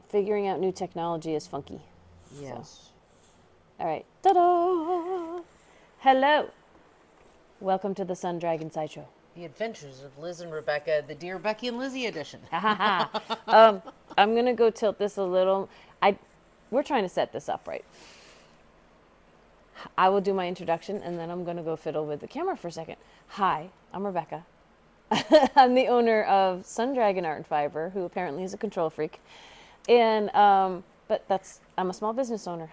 figuring out new technology is funky. Yes. So. All right. Ta-da! Hello. Welcome to the Sun Dragon Sideshow. The Adventures of Liz and Rebecca, the Dear Becky and Lizzy edition. I'm going to go tilt this a little. We're trying to set this up right. I will do my introduction, and then I'm going to go fiddle with the camera for a second. Hi, I'm Rebecca. I'm the owner of Sun Dragon Art and Fiber, who apparently is a control freak. And, but I'm a small business owner.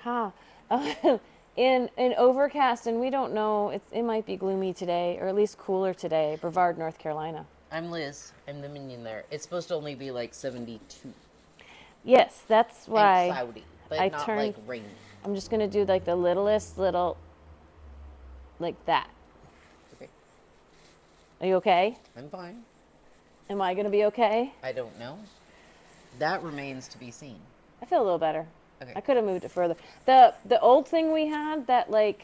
In overcast, and we don't know, it might be gloomy today, or at least cooler today, Brevard, North Carolina. I'm Liz. I'm the minion there. It's supposed to only be like 72. Yes, that's why. And cloudy, but not like rainy. I'm just going to do like the littlest little, like that. Okay. Are you okay? I'm fine. Am I going to be okay? I don't know. That remains to be seen. I feel a little better. Okay. I could have moved it further. The old thing we had that like,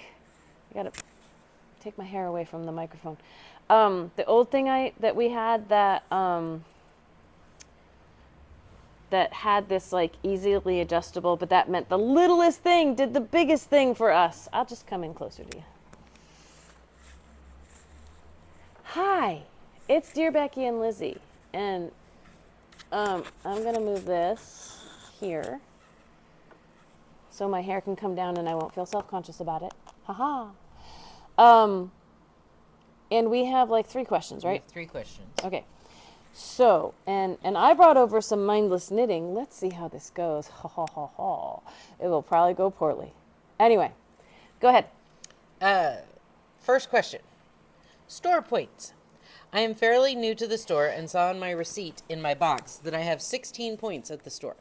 I got to take my hair away from the microphone. The old thing that we had that that had this like easily adjustable, but that meant the littlest thing did the biggest thing for us. I'll just come in closer to you. Hi, it's Dear Becky and Lizzy, and I'm gonna move this here so my hair can come down and I won't feel self-conscious about it. Haha. And we have like 3 questions, right? We have 3 questions. Okay. So, and I brought over some mindless knitting. Let's see how this goes. Ha ha ha ha. It will probably go poorly. Anyway, go ahead. First question. Store points. I am fairly new to the store and saw on my receipt in my box that I have 16 points at the store.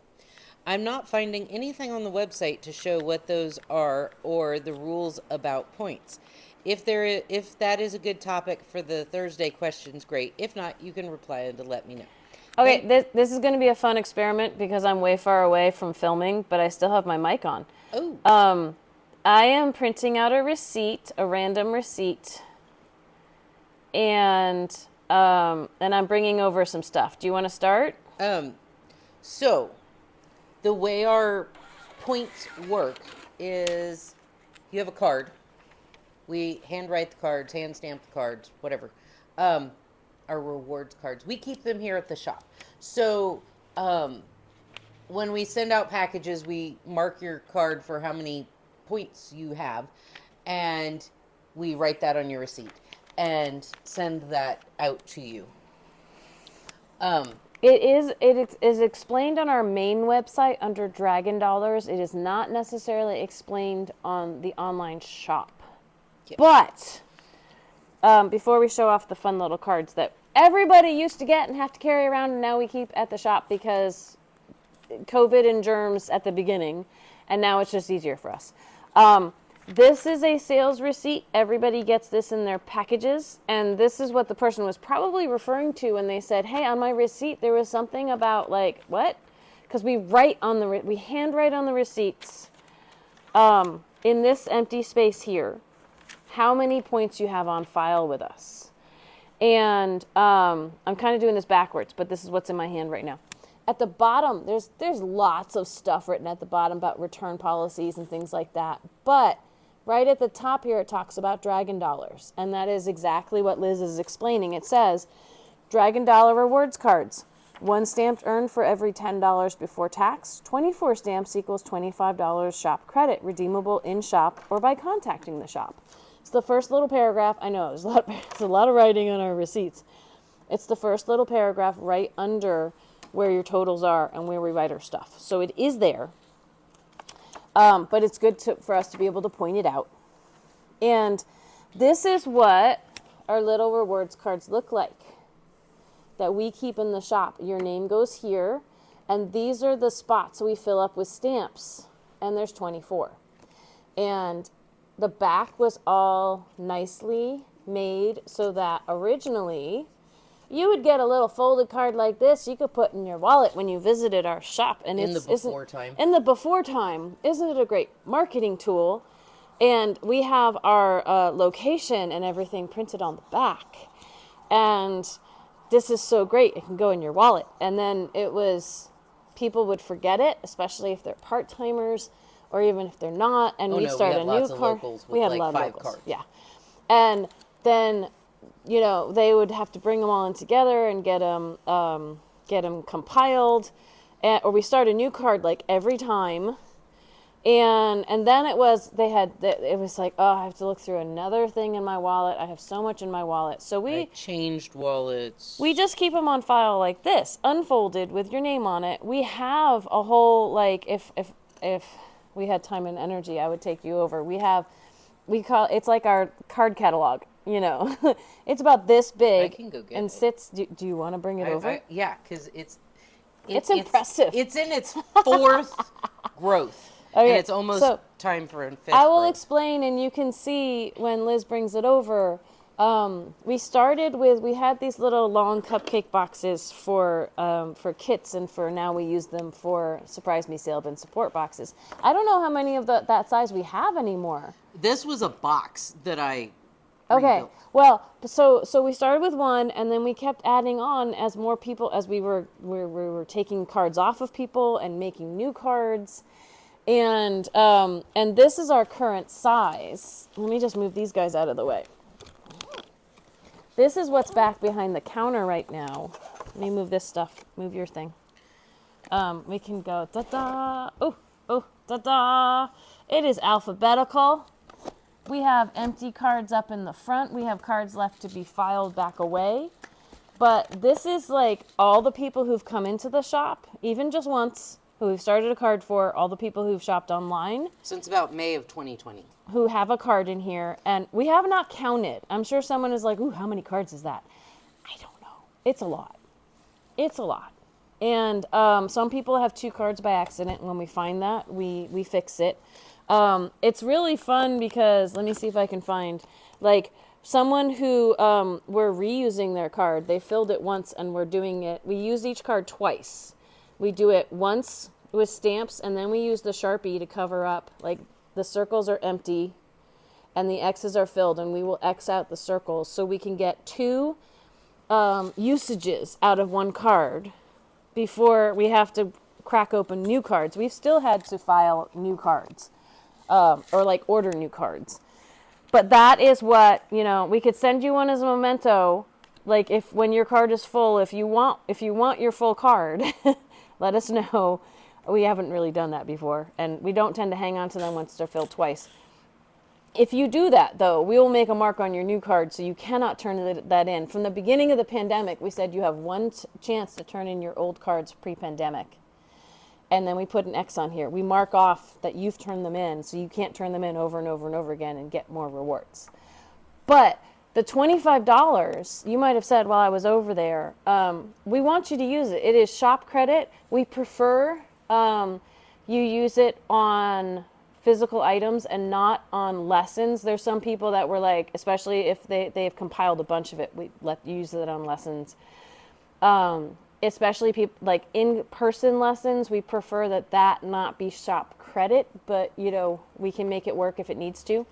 I'm not finding anything on the website to show what those are or the rules about points. If that is a good topic for the Thursday questions, great. If not, you can reply and to let me know. Okay, this is going to be a fun experiment because I'm way far away from filming, but I still have my mic on. Oh. I am printing out a receipt, a random receipt, and I'm bringing over some stuff. Do you want to start? So, the way our points work is you have a card. We handwrite the cards, hand stamp the cards, whatever. Our rewards cards. We keep them here at the shop. So when we send out packages, we mark your card for how many points you have, and we write that on your receipt and send that out to you. It is explained on our main website under Dragon Dollars. It is not necessarily explained on the online shop. But before we show off the fun little cards that everybody used to get and have to carry around, and now we keep at the shop because COVID and germs at the beginning, and now it's just easier for us. This is a sales receipt. Everybody gets this in their packages, and this is what the person was probably referring to when they said, hey, on my receipt there was something about like, what? Because we handwrite on the receipts in this empty space here how many points you have on file with us. And I'm kind of doing this backwards, but this is what's in my hand right now. At the bottom, there's lots of stuff written at the bottom about return policies and things like that. But right at the top here, it talks about Dragon Dollars. And that is exactly what Liz is explaining. It says, Dragon Dollar rewards cards. 1 stamp earned for every $10 before tax. 24 stamps equals $25 shop credit, redeemable in shop or by contacting the shop. It's the first little paragraph. I know, there's a lot of writing on our receipts. It's the first little paragraph right under where your totals are and where we write our stuff. So it is there, but it's good for us to be able to point it out. And this is what our little rewards cards look like that we keep in the shop. Your name goes here, and these are the spots we fill up with stamps, and there's 24. And the back was all nicely made so that originally you would get a little folded card like this you could put in your wallet when you visited our shop. And in the before time. In the before time. Isn't it a great marketing tool? And we have our location and everything printed on the back. And this is so great. It can go in your wallet. And then people would forget it, especially if they're part-timers or even if they're not, and we'd no, start we had a new lots of card. locals with We had like a lot of 5 locals, cards. yeah. And then, you know, they would have to bring them all in together and get them compiled, or we start a new card like every time. And then it was like, oh, I have to look through another thing in my wallet. I have so much in my wallet. So I changed wallets. we just keep them on file like this, unfolded with your name on it. We have a whole, like, if we had time and energy, I would take you over. It's like our card catalog, you know. It's about this big. I can go get and it. sits. Do you want to bring it over? Yeah, because it's impressive. It's in its 4th growth. Okay, and it's almost time for a 5th I will growth. explain, and you can see when Liz brings it over. We had these little long cupcake boxes for kits, and for now we use them for Surprise Me sale bin support boxes. I don't know how many of that size we have anymore. This was a box that I Okay, rebuilt. well, so we started with one, and then we kept adding on as more people, as we were taking cards off of people and making new cards. And this is our current size. Let me just move these guys out of the way. This is what's back behind the counter right now. Let me move this stuff. Move your thing. We can go da-da. Oh, da-da. It is alphabetical. We have empty cards up in the front. We have cards left to be filed back away. But this is like all the people who've come into the shop, even just once, who we've started a card for, all the people who've shopped online. Since about May of 2020. Who have a card in here, and we have not counted. I'm sure someone is like, ooh, how many cards is that? I don't know. It's a lot. It's a lot. And some people have 2 cards by accident. When we find that, we fix it. It's really fun because, let me see if I can find, like, someone who we're reusing their card. They filled it once, and we're doing it. We use each card twice. We do it once with stamps, and then we use the Sharpie to cover up. Like, the circles are empty, and the X's are filled, and we will X out the circles so we can get 2 usages out of one card before we have to crack open new cards. We've still had to file new cards, or like order new cards. But that is what, you know, we could send you one as a memento. Like, if when your card is full, if you want your full card, let us know. We haven't really done that before, and we don't tend to hang on to them once they're filled twice. If you do that, though, we will make a mark on your new card, so you cannot turn that in. From the beginning of the pandemic, we said you have one chance to turn in your old cards pre-pandemic. And then we put an X on here. We mark off that you've turned them in, so you can't turn them in over and over and over again and get more rewards. But the $25, you might have said while I was over there, we want you to use it. It is shop credit. We prefer you use it on physical items and not on lessons. There's some people that were like, especially if they've compiled a bunch of it, we let you use it on lessons. Especially people like in-person lessons, we prefer that not be shop credit, but you know, we can make it work if it needs to.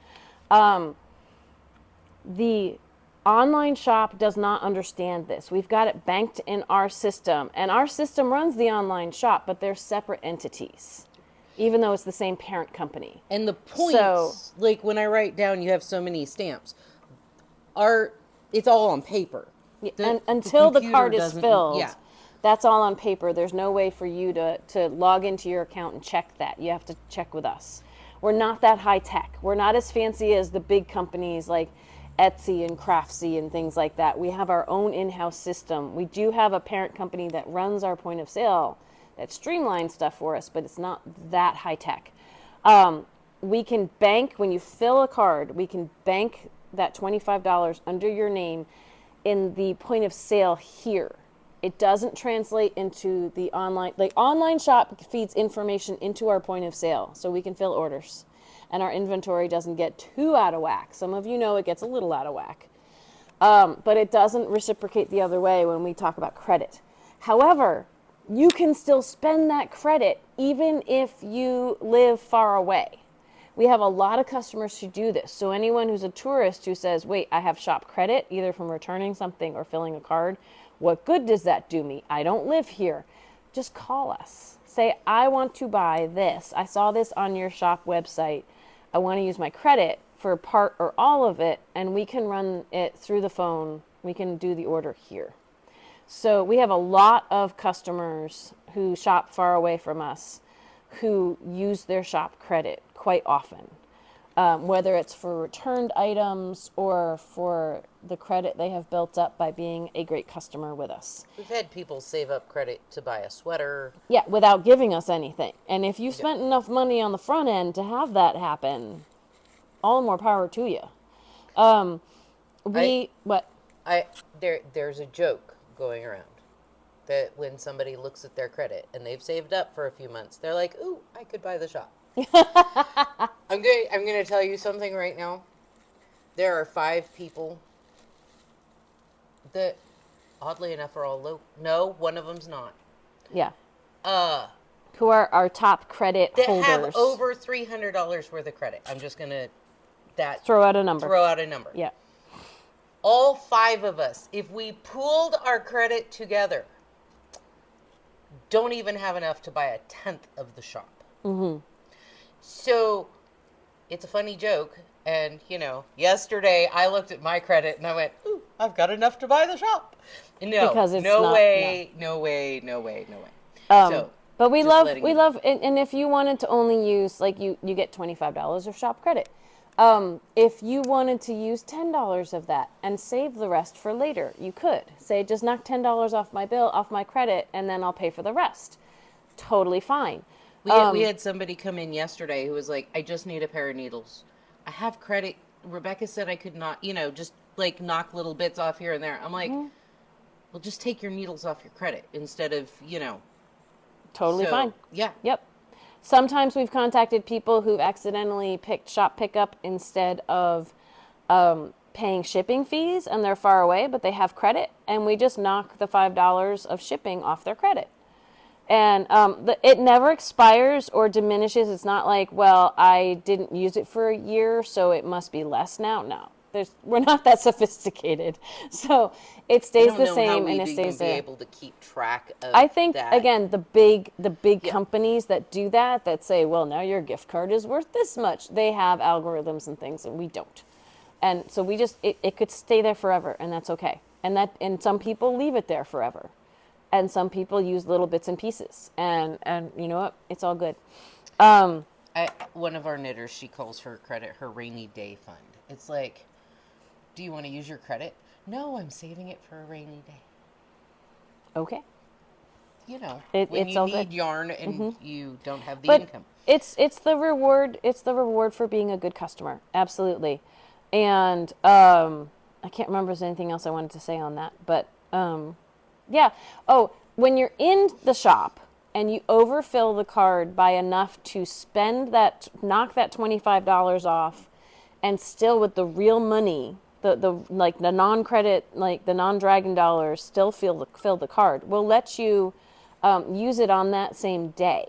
The online shop does not understand this. We've got it banked in our system, and our system runs the online shop, but they're separate entities, even though it's the same parent company. And the points, like when I write down you have so many stamps, it's all on paper. And until the card is doesn't- filled, yeah. that's all on paper. There's no way for you to log into your account and check that. You have to check with us. We're not that high tech. We're not as fancy as the big companies like Etsy and Craftsy and things like that. We have our own in-house system. We do have a parent company that runs our point of sale that streamlines stuff for us, but it's not that high tech. We can bank, when you fill a card, we can bank that $25 under your name in the point of sale here. It doesn't translate into the online, like online shop feeds information into our point of sale so we can fill orders. And our inventory doesn't get too out of whack. Some of you know it gets a little out of whack. But it doesn't reciprocate the other way when we talk about credit. However, you can still spend that credit even if you live far away. We have a lot of customers who do this. So anyone who's a tourist who says, wait, I have shop credit, either from returning something or filling a card, what good does that do me? I don't live here. Just call us. say, I want to buy this. I saw this on your shop website. I want to use my credit for part or all of it, and we can run it through the phone. We can do the order here. So we have a lot of customers who shop far away from us who use their shop credit quite often, whether it's for returned items or for the credit they have built up by being a great customer with us. We've had people save up credit to buy a sweater. Yeah, without giving us anything. And if you spent enough money on the front end to have that happen, all the more power to you. There's a joke going around that when somebody looks at their credit and they've saved up for a few months, they're like, "Ooh, I could buy the shop." I'm going to tell you something right now. There are 5 people that, oddly enough, are all low. No, one of them's not. Yeah. Who are our top credit that holders. Have over $300 worth of credit. I'm just going to throw out a number. Yeah. All 5 of us, if we pooled our credit together, don't even have enough to buy a 10th of the shop. Mm-hmm. So it's a funny joke. And, yesterday I looked at my credit and I went, "Ooh, I've got enough to buy the shop." No, because it's no not, way. But we love, and if you wanted to only use, like you get $25 of shop credit. If you wanted to use $10 of that and save the rest for later, you could say, just knock $10 off my credit, and then I'll pay for the rest. Totally fine. We had somebody come in yesterday who was like, "I just need a pair of needles. I have credit." Rebecca said I could not, just like knock little bits off here and there. I'm like, well, just take your needles off your credit instead of, Totally fine. Yeah. Yep. Sometimes we've contacted people who've accidentally picked shop pickup instead of paying shipping fees, and they're far away, but they have credit, and we just knock the $5 of shipping off their credit. And it never expires or diminishes. It's not like, well, I didn't use it for a year, so it must be less now. No, we're not that sophisticated. So it stays the same, and it stays there. Be able to keep track of I think that. Again, the big companies that do that say, well, now your gift card is worth this much. They have algorithms and things, and we don't. And so we just it could stay there forever, and that's okay. And some people leave it there forever. And some people use little bits and pieces, and you know what? It's all good. One of our knitters, she calls her credit her rainy day fund. It's like, do you want to use your credit? No, I'm saving it for a rainy day. Okay. When you need yarn and you don't have the income. It's the reward. It's the reward for being a good customer. Absolutely. And I can't remember if there's anything else I wanted to say on that, but. Yeah. Oh, when you're in the shop and you overfill the card by enough to knock that $25 off, and still with the real money, the non-credit, like the non-Dragon dollars, still fill the card, we'll let you use it on that same day.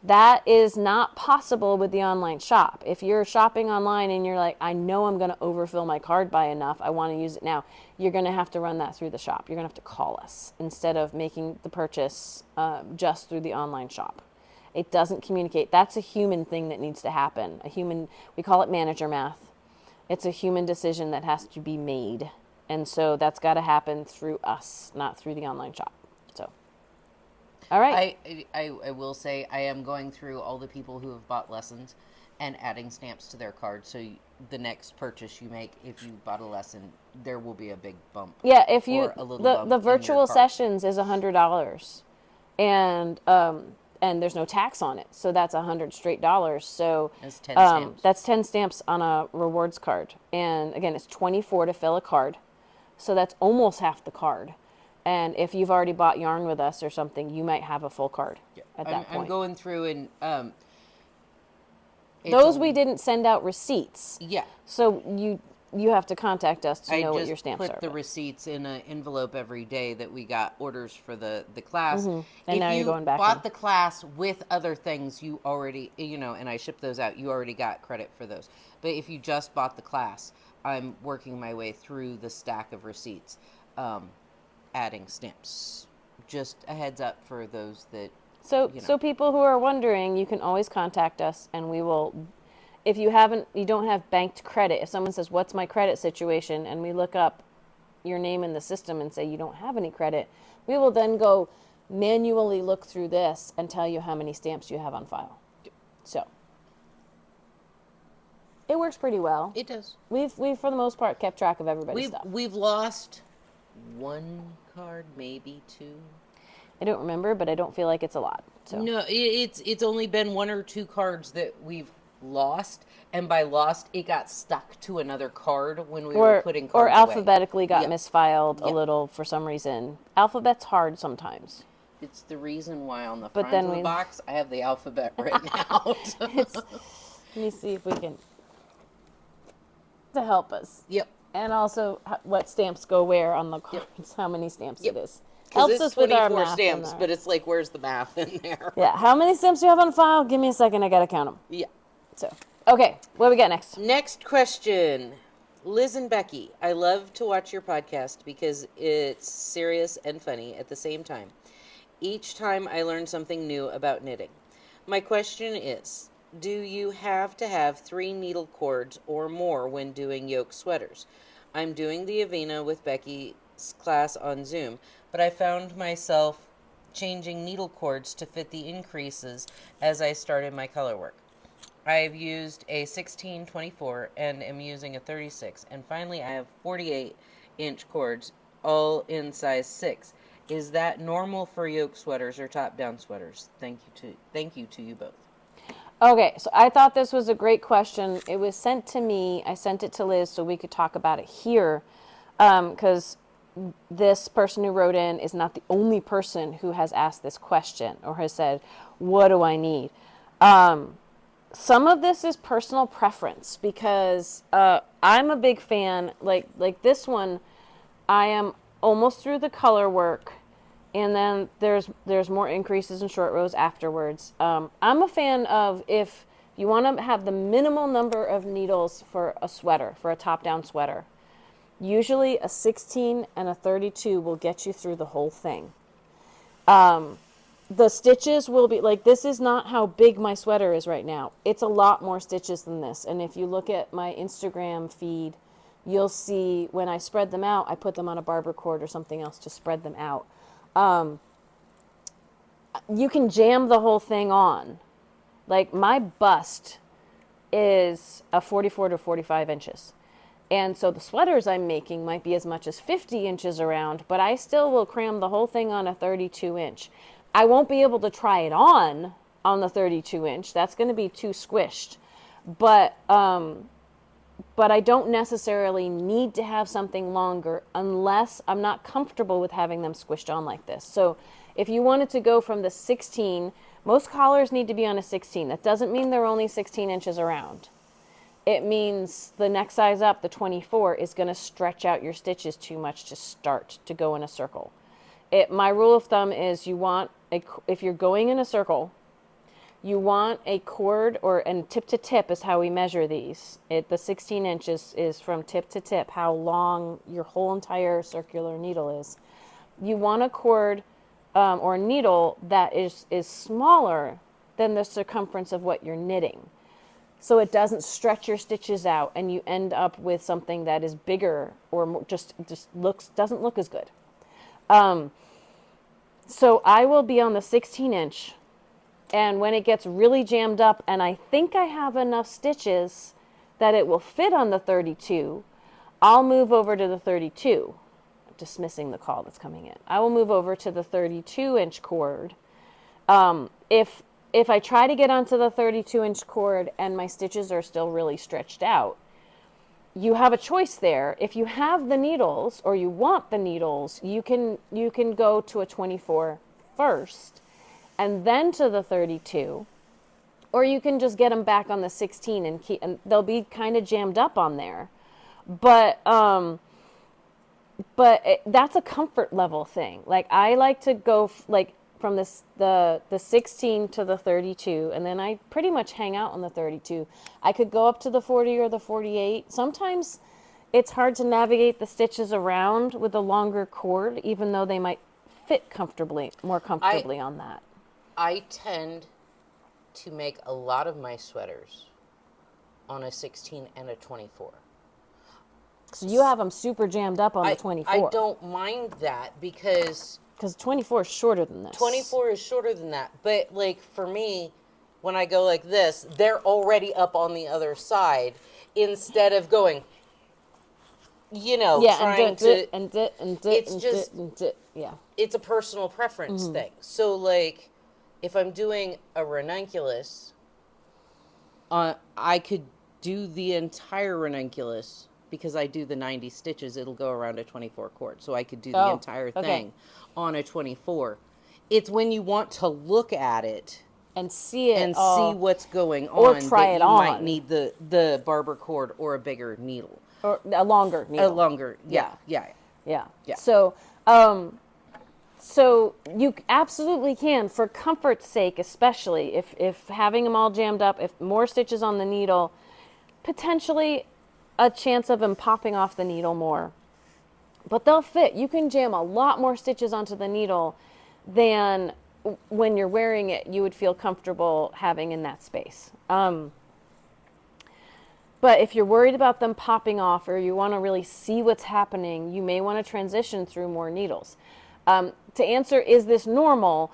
That is not possible with the online shop. If you're shopping online and you're like, I know I'm going to overfill my card by enough, I want to use it now, you're going to have to run that through the shop. You're going to have to call us instead of making the purchase just through the online shop. It doesn't communicate. That's a human thing that needs to happen. We call it manager math. It's a human decision that has to be made. And so that's got to happen through us, not through the online shop. So. All right. I will say I am going through all the people who have bought lessons and adding stamps to their card. So the next purchase you make, if you bought a lesson, there will be a big bump. Yeah, if you the virtual sessions is $100, and there's no tax on it, so that's $100 straight dollars. So that's 10 stamps. That's 10 stamps on a rewards card, and again, it's $24 to fill a card, so that's almost half the card. And if you've already bought yarn with us or something, you might have a full card at that point. I'm going through and those we didn't send out receipts. Yeah. So you have to contact us to know what your stamps are. I just put the receipts in an envelope every day that we got orders for the class. Mm-hmm. And now you're going back. If you bought the class with other things, you already, and I shipped those out, you already got credit for those. But if you just bought the class, I'm working my way through the stack of receipts. Adding stamps. Just a heads up for those that So people who are wondering, you can always contact us, and we will. If you don't have banked credit. If someone says, "What's my credit situation?" and we look up your name in the system and say you don't have any credit, we will then go manually look through this and tell you how many stamps you have on file. So it works pretty well. It does. We've for the most part kept track of everybody's stuff. We've lost one card, maybe two. I don't remember, but I don't feel like it's a lot. So no, it's only been one or two cards that we've lost, and by lost, it got stuck to another card when we were putting cards or alphabetically away. got misfiled a little for some reason. Alphabet's hard sometimes. It's the reason why on the front of the box I have the alphabet written out. Let me see if we can to help us. Yep. And also what stamps go where on the cards, how many stamps it is. Helps us with our math stamps, but it's like, where's the math in there? Yeah, how many stamps do you have on file? Give me a second, I gotta count them. Yeah. So, okay, what do we got next? Next question. Liz and Becky, I love to watch your podcast because it's serious and funny at the same time. Each time I learn something new about knitting. My question is, do you have to have 3 needle cords or more when doing yoke sweaters? I'm doing the Avena with Becky's class on Zoom, but I found myself changing needle cords to fit the increases as I started my color work. I've used a 16-24 and am using a 36, and finally I have 48-inch cords, all in size 6. Is that normal for yoke sweaters or top-down sweaters? Thank you to you both. Okay, so I thought this was a great question. It was sent to me. I sent it to Liz so we could talk about it here, because this person who wrote in is not the only person who has asked this question or has said, what do I need? Some of this is personal preference because I'm a big fan, like this one, I am almost through the color work, and then there's more increases in short rows afterwards. I'm a fan of, if you want to have the minimal number of needles for a sweater, for a top-down sweater, usually a 16 and a 32 will get you through the whole thing. The stitches will be, like, this is not how big my sweater is right now. It's a lot more stitches than this. And if you look at my Instagram feed, you'll see when I spread them out, I put them on a barber cord or something else to spread them out. You can jam the whole thing on. Like, my bust is a 44 to 45 inches. And so the sweaters I'm making might be as much as 50 inches around, but I still will cram the whole thing on a 32 inch. I won't be able to try it on the 32 inch. That's going to be too squished. But I don't necessarily need to have something longer unless I'm not comfortable with having them squished on like this. So if you wanted to go from the 16, most collars need to be on a 16. That doesn't mean they're only 16 inches around. It means the next size up, the 24, is going to stretch out your stitches too much to start to go in a circle. My rule of thumb is if you're going in a circle, you want a cord, and tip to tip is how we measure these. The 16 inches is from tip to tip, how long your whole entire circular needle is. You want a cord or a needle that is smaller than the circumference of what you're knitting, so it doesn't stretch your stitches out and you end up with something that is bigger or just doesn't look as good. So I will be on the 16 inch, and when it gets really jammed up and I think I have enough stitches that it will fit on the 32, I'll move over to the 32. I'm dismissing the call that's coming in. I will move over to the 32 inch cord. If I try to get onto the 32 inch cord and my stitches are still really stretched out, you have a choice there. If you have the needles or you want the needles, you can go to a 24 first and then to the 32, or you can just get them back on the 16 and they'll be kind of jammed up on there. But that's a comfort level thing. Like, I like to go from the 16 to the 32, and then I pretty much hang out on the 32. I could go up to the 40 or the 48. Sometimes it's hard to navigate the stitches around with a longer cord, even though they might fit more comfortably on that. I tend to make a lot of my sweaters on a 16 and a 24. So you have them super jammed up on the 24. I don't mind that because 24 is shorter than this. 24 is shorter than that. But like for me, when I go like this, they're already up on the other side instead of going, trying yeah. It's a personal preference thing. So like if I'm doing a ranunculus, I could do the entire ranunculus because I do the 90 stitches. It'll go around a 24 cord. So I could do the entire thing on a 24. It's when you want to look at it and see it and see what's going on, or try that it you on. might need the barber cord or a bigger needle. Or a longer needle. A longer, yeah. So you absolutely can, for comfort's sake, especially if having them all jammed up, if more stitches on the needle, potentially a chance of them popping off the needle more. But they'll fit. You can jam a lot more stitches onto the needle than when you're wearing it you would feel comfortable having in that space. But if you're worried about them popping off or you want to really see what's happening, you may want to transition through more needles. To answer, is this normal?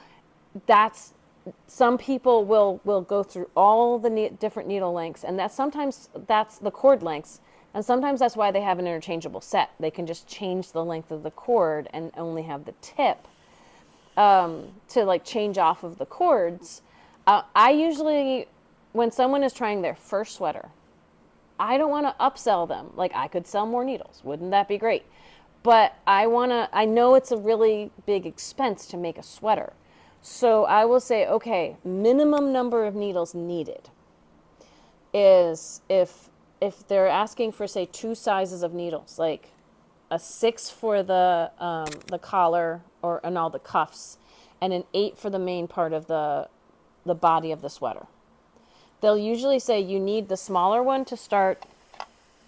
Some people will go through all the different needle lengths, and sometimes that's the cord lengths, and sometimes that's why they have an interchangeable set. They can just change the length of the cord and only have the tip to like change off of the cords. I usually, when someone is trying their first sweater, I don't want to upsell them. Like, I could sell more needles. Wouldn't that be great? But I know it's a really big expense to make a sweater. So I will say, okay, minimum number of needles needed is if they're asking for, say, 2 sizes of needles, like a 6 for the collar and all the cuffs, and an 8 for the main part of the body of the sweater. They'll usually say you need the smaller one to start.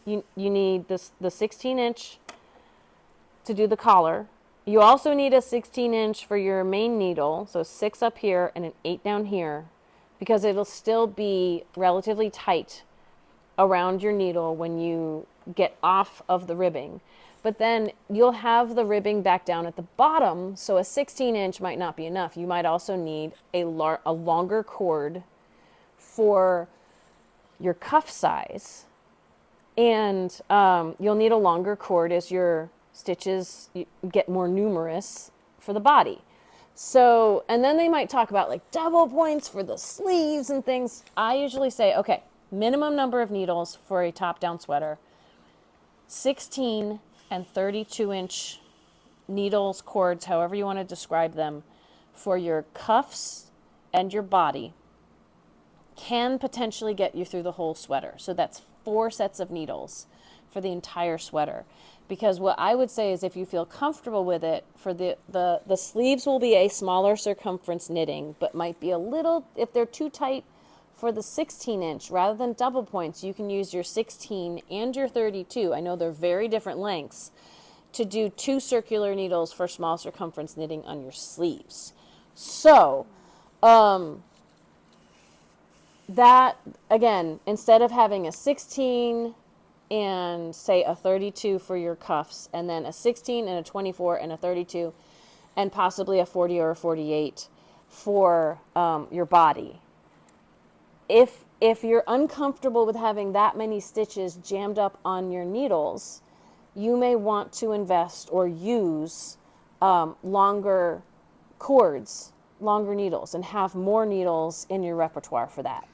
You need the 16-inch to do the collar. You also need a 16-inch for your main needle, so 6 up here and an 8 down here, because it'll still be relatively tight around your needle when you get off of the ribbing. But then you'll have the ribbing back down at the bottom, so a 16-inch might not be enough. You might also need a longer cord for your cuff size, and you'll need a longer cord as your stitches get more numerous for the body. So, and then they might talk about like double points for the sleeves and things. I usually say, okay, minimum number of needles for a top-down sweater, 16 and 32-inch needles, cords, however you want to describe them, for your cuffs and your body can potentially get you through the whole sweater. So that's 4 sets of needles for the entire sweater. Because what I would say is if you feel comfortable with it, for the sleeves will be a smaller circumference knitting, but might be a little, if they're too tight for the 16-inch, rather than double points, you can use your 16 and your 32. I know they're very different lengths, to do 2 circular needles for small circumference knitting on your sleeves. So, that, again, instead of having a 16 and, say, a 32 for your cuffs, and then a 16 and a 24 and a 32, and possibly a 40 or a 48 for your body. If you're uncomfortable with having that many stitches jammed up on your needles, you may want to invest or use longer cords, longer needles, and have more needles in your repertoire for that.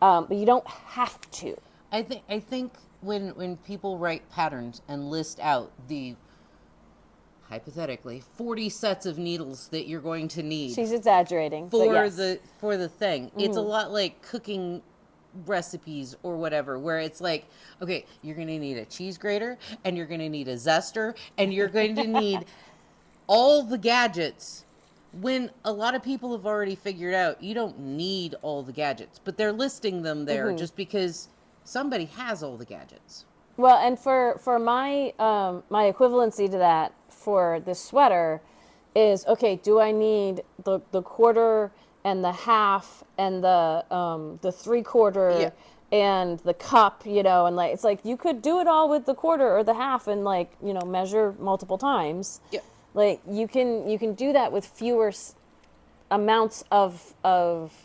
But you don't have to. I think when people write patterns and list out the, hypothetically, 40 sets of needles that you're going to need. She's exaggerating. For yes. the thing. Mm-hmm. It's a lot like cooking recipes or whatever, where it's like, okay, you're going to need a cheese grater, and you're going to need a zester, and you're going to need all the gadgets. When a lot of people have already figured out you don't need all the gadgets, but they're listing them there just because somebody has all the gadgets. Well, and for my my equivalency to that for this sweater is, okay, do I need the quarter and the half and the 3/4 Yeah. and the cup, you know, and like it's like you could do it all with the quarter or the half and like, you know, measure multiple times. Yeah. Like you can do that with fewer amounts of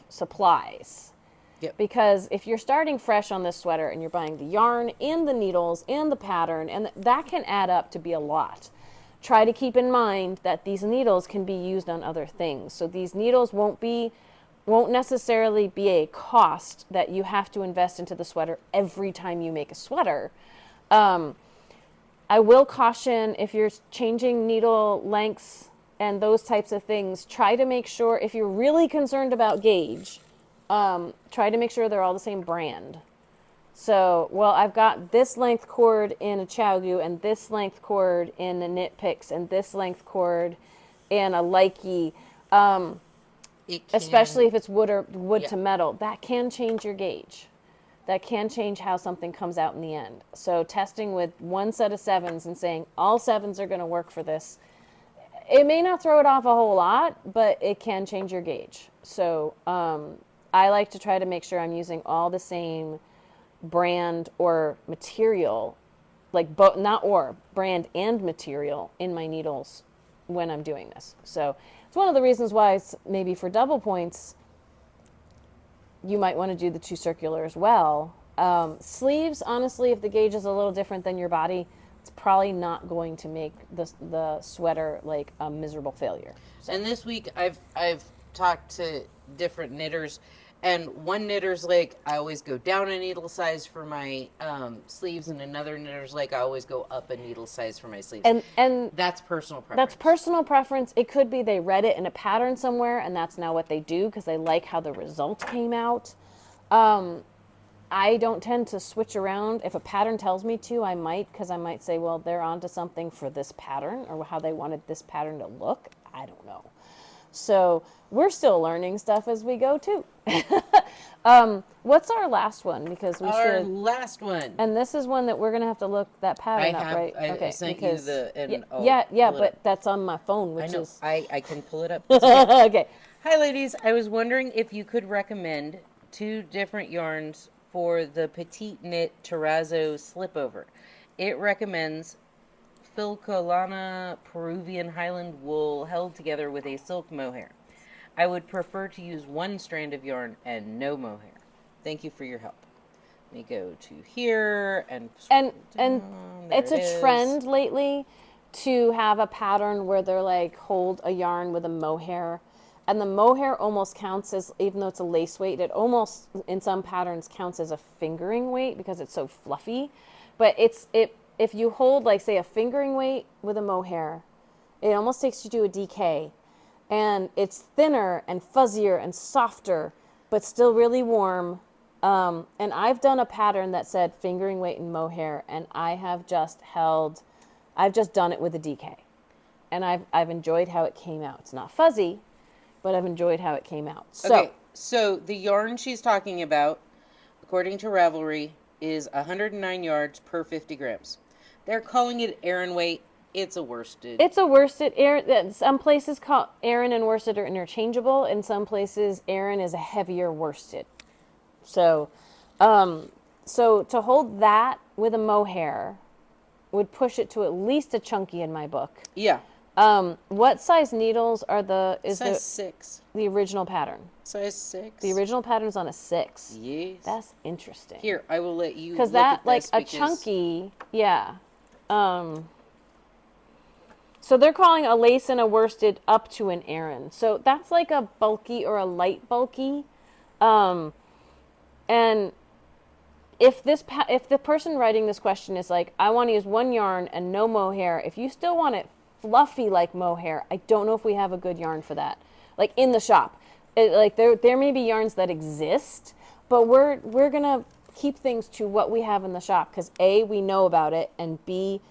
supplies. Yep. Because if you're starting fresh on this sweater and you're buying the yarn and the needles and the pattern, and that can add up to be a lot. Try to keep in mind that these needles can be used on other things. So these needles won't necessarily be a cost that you have to invest into the sweater every time you make a sweater. I will caution, if you're changing needle lengths and those types of things, try to make sure, if you're really concerned about gauge, try to make sure they're all the same brand. So, well, I've got this length cord in a Chaogu and this length cord in a Knit Picks and this length cord in a Likey. Especially if it's wood to metal, that can change your gauge. That can change how something comes out in the end. So testing with one set of 7s and saying all 7s are going to work for this, it may not throw it off a whole lot, but it can change your gauge. So I like to try to make sure I'm using all the same brand or material, like brand and material in my needles when I'm doing this. So it's one of the reasons why it's maybe for double points, you might want to do the 2 circular as well. Sleeves, honestly, if the gauge is a little different than your body, it's probably not going to make the sweater like a miserable failure. So. And this week I've talked to different knitters, and one knitter's like, I always go down a needle size for my sleeves, and another knitter's like, I always go up a needle size for my sleeves. And that's personal preference. That's personal preference. It could be they read it in a pattern somewhere, and that's now what they do because they like how the result came out. I don't tend to switch around. If a pattern tells me to, I might, because I might say, well, they're onto something for this pattern or how they wanted this pattern to look. I don't know. So we're still learning stuff as we go too. What's our last one? Because our last one. And this is one that we're gonna have to look that pattern up, right? I sent you the. But that's on my phone, which is. I can pull it up. Okay. Hi, ladies. I was wondering if you could recommend 2 different yarns for the Petite Knit Terrazzo slipover. It recommends Filcolana Peruvian Highland wool held together with a silk mohair. I would prefer to use 1 strand of yarn and no mohair. Thank you for your help. Let me go to here and it's a trend lately to have a pattern where they're like hold a yarn with a mohair, and the mohair almost counts as, even though it's a lace weight, it almost in some patterns counts as a fingering weight because it's so fluffy. But if you hold, like, say, a fingering weight with a mohair, it almost takes you to a DK. And it's thinner and fuzzier and softer, but still really warm. And I've done a pattern that said fingering weight and mohair, and I've just done it with a DK. And I've enjoyed how it came out. It's not fuzzy, but I've enjoyed how it came out. So the yarn she's talking about, according to Ravelry, is 109 yards per 50 grams. They're calling it Aran weight. It's a worsted. It's a worsted. Some places call Aran and worsted are interchangeable. In some places, Aran is a heavier worsted. So to hold that with a mohair would push it to at least a chunky in my book. Yeah. What size needles are size 6. The original pattern? Size 6. The original pattern's on a 6. Yes. That's interesting. Here, I will let you because that, like, a chunky, yeah. So they're calling a lace and a worsted up to an Aran. So that's like a bulky or a light bulky. And if the person writing this question is like, I want to use 1 yarn and no mohair, if you still want it fluffy like mohair, I don't know if we have a good yarn for that. Like in the shop. There may be yarns that exist, but we're going to keep things to what we have in the shop because A, we know about it, and B,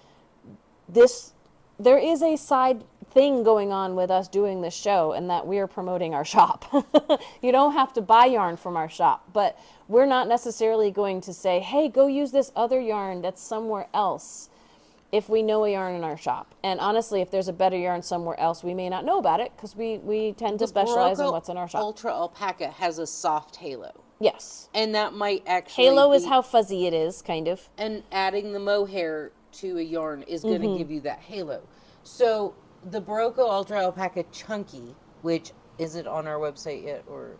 there is a side thing going on with us doing this show, and that we are promoting our shop. You don't have to buy yarn from our shop, but we're not necessarily going to say, hey, go use this other yarn that's somewhere else. if we know a yarn in our shop. And honestly, if there's a better yarn somewhere else, we may not know about it because we tend to specialize in what's in our shop. Ultra Alpaca has a soft halo. Yes. And that might actually Halo is how fuzzy it is, kind of. And adding the mohair to a yarn is going to give you that halo. So the Barocco Ultra Alpaca Chunky, which, is it on our website yet, or?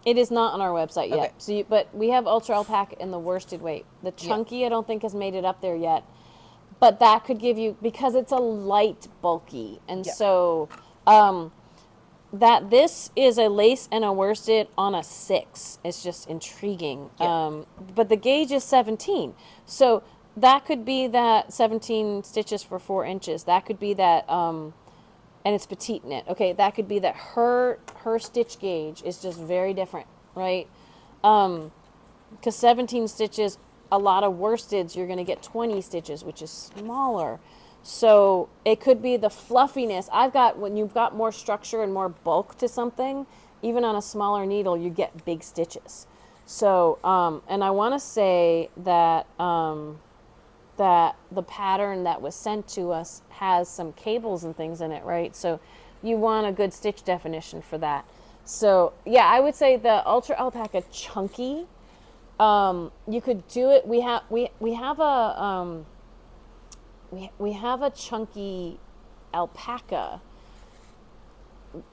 It is not on our website yet. Okay. So, but we have Ultra Alpaca in the worsted weight. The Chunky, I don't think has made it up there yet. But that could give you, because it's a light bulky, and so that this is a lace and a worsted on a 6. It's just intriguing. But the gauge is 17, so that could be that 17 stitches for 4 inches. That could be that, and it's petite knit. Okay, that could be that her stitch gauge is just very different, right? Because 17 stitches. A lot of worsteds, you're going to get 20 stitches, which is smaller. So it could be the fluffiness. When you've got more structure and more bulk to something, even on a smaller needle, you get big stitches. So, and I want to say that, that the pattern that was sent to us has some cables and things in it, right? So you want a good stitch definition for that. So yeah, I would say the Ultra Alpaca Chunky, you could do it. We have a chunky alpaca,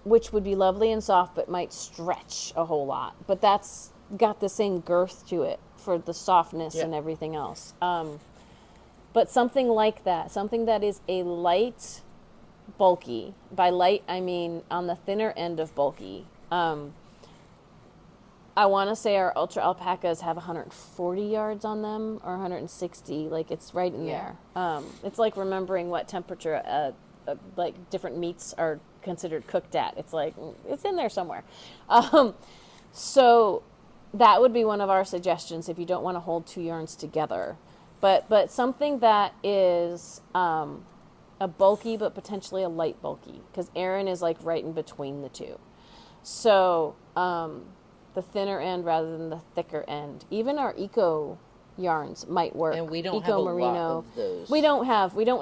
which would be lovely and soft, but might stretch a whole lot. But that's got the same girth to it for the softness and everything else. But something like that, something that is a light, bulky. By light, I mean on the thinner end of bulky. I want to say our Ultra Alpacas have 140 yards on them, or 160. Like, it's right in there. It's like remembering what temperature like different meats are considered cooked at. It's like, it's in there somewhere. So that would be one of our suggestions if you don't want to hold 2 yarns together. But something that is a bulky but potentially a light bulky, because Erin is like right in between the two. So the thinner end rather than the thicker end. Even our eco yarns might work. And we don't eco have a merino. lot of those. We don't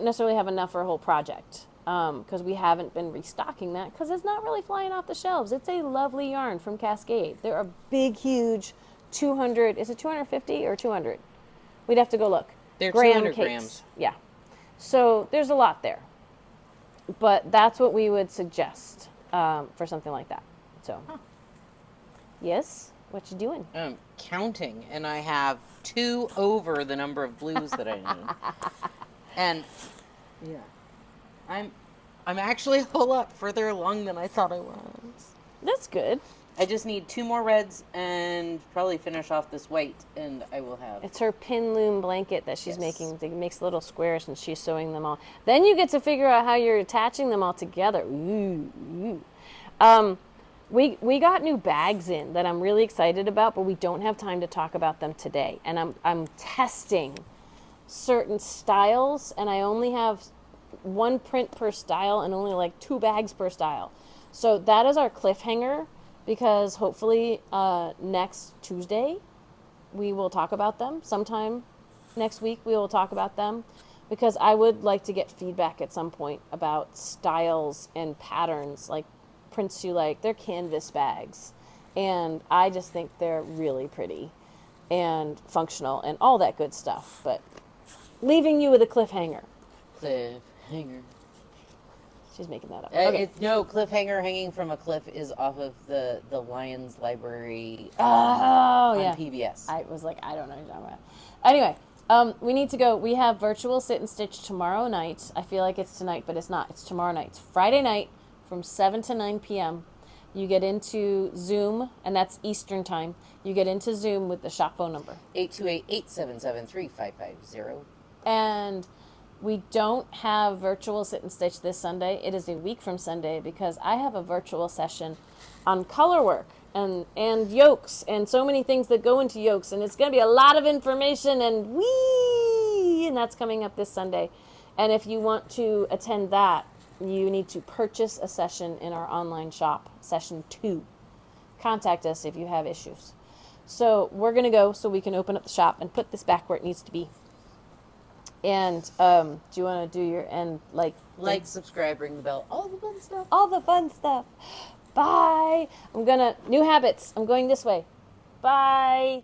necessarily have enough for a whole project, because we haven't been restocking that because it's not really flying off the shelves. It's a lovely yarn from Cascade. They're a big, huge 200. Is it 250 or 200? We'd have to go look. They're Graham 200 cakes. grams. Yeah. So there's a lot there. But that's what we would suggest for something like that. So. Yes? What you doing? I'm counting, and I have 2 over the number of blues that I need. And I'm actually a whole lot further along than I thought I was. That's good. I just need 2 more reds and probably finish off this white, and I will have. It's her pin loom blanket that she's making. It makes little squares, and she's sewing them all. Then you get to figure out how you're attaching them all together. Ooh. We got new bags in that I'm really excited about, but we don't have time to talk about them today. And I'm testing certain styles, and I only have 1 print per style and only like 2 bags per style. So that is our cliffhanger, because hopefully next Tuesday we will talk about them. Sometime next week we will talk about them, because I would like to get feedback at some point about styles and patterns, like prints you like. They're canvas bags, and I just think they're really pretty and functional and all that good stuff. But leaving you with a cliffhanger. Cliffhanger. She's making that up. Okay. No, cliffhanger hanging from a cliff is off of the Lions Library on PBS. I was like, I don't know what you're talking about. Anyway, we need to go. We have virtual sit and stitch tomorrow night. I feel like it's tonight, but it's not. It's tomorrow night. It's Friday night from 7 to 9 p.m. You get into Zoom, and that's Eastern time. You get into Zoom with the shop phone number. 828-877-3550. And we don't have virtual sit and stitch this Sunday. It is a week from Sunday, because I have a virtual session on colorwork and yokes and so many things that go into yokes. And it's going to be a lot of information and that's coming up this Sunday. And if you want to attend that, you need to purchase a session in our online shop, session 2. Contact us if you have issues. So we're going to go so we can open up the shop and put this back where it needs to be. And do you want to do your end Like, subscribe, ring the bell, all the fun stuff. all the fun stuff? Bye. New habits. I'm going this way. Bye.